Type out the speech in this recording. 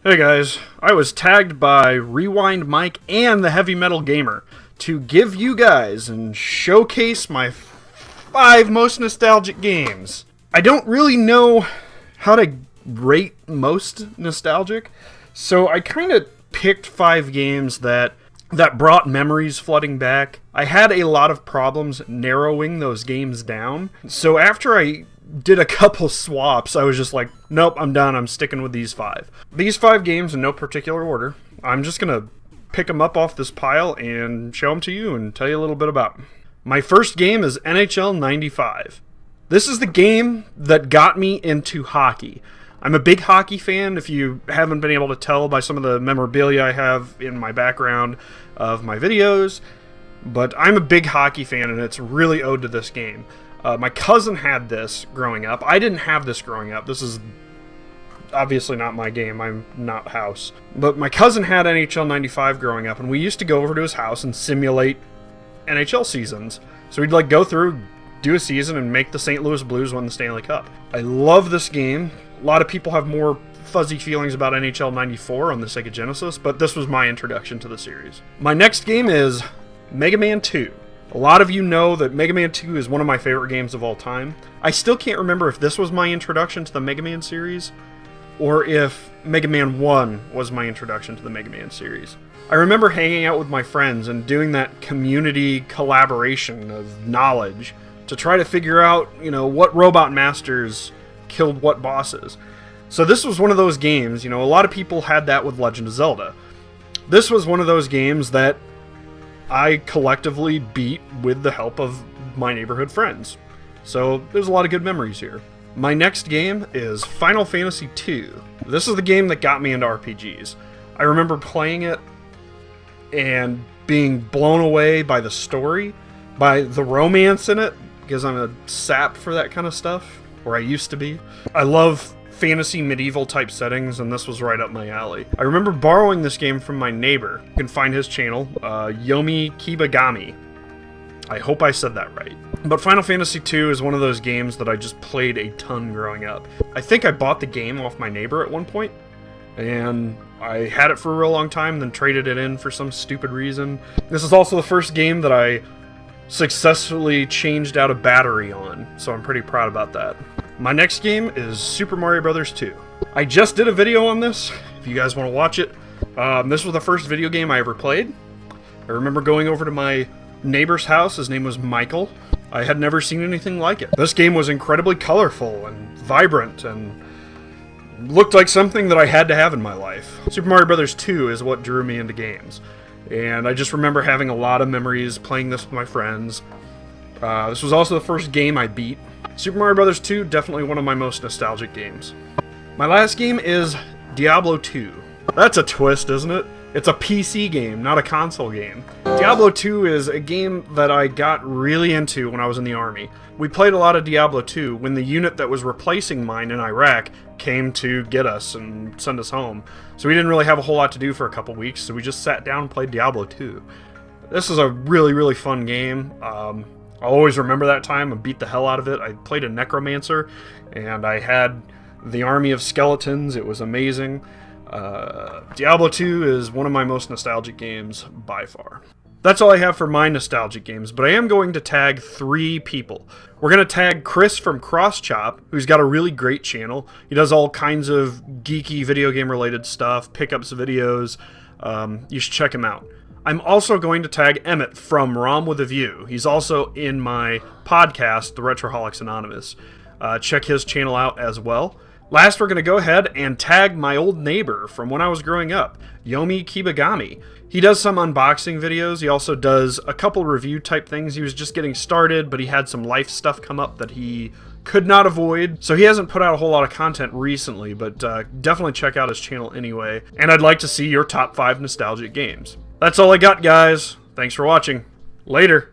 Hey guys, I was tagged by Rewind Mike and the Heavy Metal Gamer to give you guys and showcase my 5 most nostalgic games. I don't really know how to rate most nostalgic, so I kind of picked 5 games that brought memories flooding back. I had a lot of problems narrowing those games down, so after I did a couple swaps, I was just like, nope, I'm done. I'm sticking with these 5. These 5 games in no particular order. I'm just going to pick them up off this pile and show them to you and tell you a little bit about them. My first game is NHL 95. This is the game that got me into hockey. I'm a big hockey fan, if you haven't been able to tell by some of the memorabilia I have in my background of my videos, but I'm a big hockey fan and it's really owed to this game. My cousin had this growing up. I didn't have this growing up. This is obviously not my game. I'm not house. But my cousin had NHL 95 growing up, and we used to go over to his house and simulate NHL seasons. So we'd go through, do a season, and make the St. Louis Blues win the Stanley Cup. I love this game. A lot of people have more fuzzy feelings about NHL 94 on the Sega Genesis, but this was my introduction to the series. My next game is Mega Man 2. A lot of you know that Mega Man 2 is one of my favorite games of all time. I still can't remember if this was my introduction to the Mega Man series, or if Mega Man 1 was my introduction to the Mega Man series. I remember hanging out with my friends and doing that community collaboration of knowledge to try to figure out, what robot masters killed what bosses. So this was one of those games, a lot of people had that with Legend of Zelda. This was one of those games that I collectively beat with the help of my neighborhood friends. So there's a lot of good memories here. My next game is Final Fantasy II. This is the game that got me into RPGs. I remember playing it and being blown away by the story, by the romance in it, because I'm a sap for that kind of stuff, or I used to be. I love fantasy medieval type settings, and this was right up my alley. I remember borrowing this game from my neighbor. You can find his channel, Yomi Kibagami. I hope I said that right. But Final Fantasy II is one of those games that I just played a ton growing up. I think I bought the game off my neighbor at one point, and I had it for a real long time, then traded it in for some stupid reason. This is also the first game that I successfully changed out a battery on, so I'm pretty proud about that. My next game is Super Mario Bros. 2. I just did a video on this, if you guys want to watch it. This was the first video game I ever played. I remember going over to my neighbor's house. His name was Michael. I had never seen anything like it. This game was incredibly colorful and vibrant and looked like something that I had to have in my life. Super Mario Bros. 2 is what drew me into games. And I just remember having a lot of memories playing this with my friends. This was also the first game I beat. Super Mario Bros. 2, definitely one of my most nostalgic games. My last game is Diablo II. That's a twist, isn't it? It's a PC game, not a console game. Diablo II is a game that I got really into when I was in the Army. We played a lot of Diablo II when the unit that was replacing mine in Iraq came to get us and send us home. So we didn't really have a whole lot to do for a couple weeks, so we just sat down and played Diablo II. This is a really, really fun game. I'll always remember that time. I beat the hell out of it. I played a necromancer, and I had the army of skeletons. It was amazing. Diablo 2 is one of my most nostalgic games by far. That's all I have for my nostalgic games, but I am going to tag 3 people. We're going to tag Chris from CrossChop, who's got a really great channel. He does all kinds of geeky video game related stuff, pickups videos. You should check him out. I'm also going to tag Emmett from ROM with a View. He's also in my podcast, The Retroholics Anonymous. Check his channel out as well. Last, we're going to go ahead and tag my old neighbor from when I was growing up, Yomi Kibagami. He does some unboxing videos. He also does a couple review type things. He was just getting started, but he had some life stuff come up that he could not avoid. So he hasn't put out a whole lot of content recently, but definitely check out his channel anyway. And I'd like to see your top 5 nostalgic games. That's all I got, guys. Thanks for watching. Later.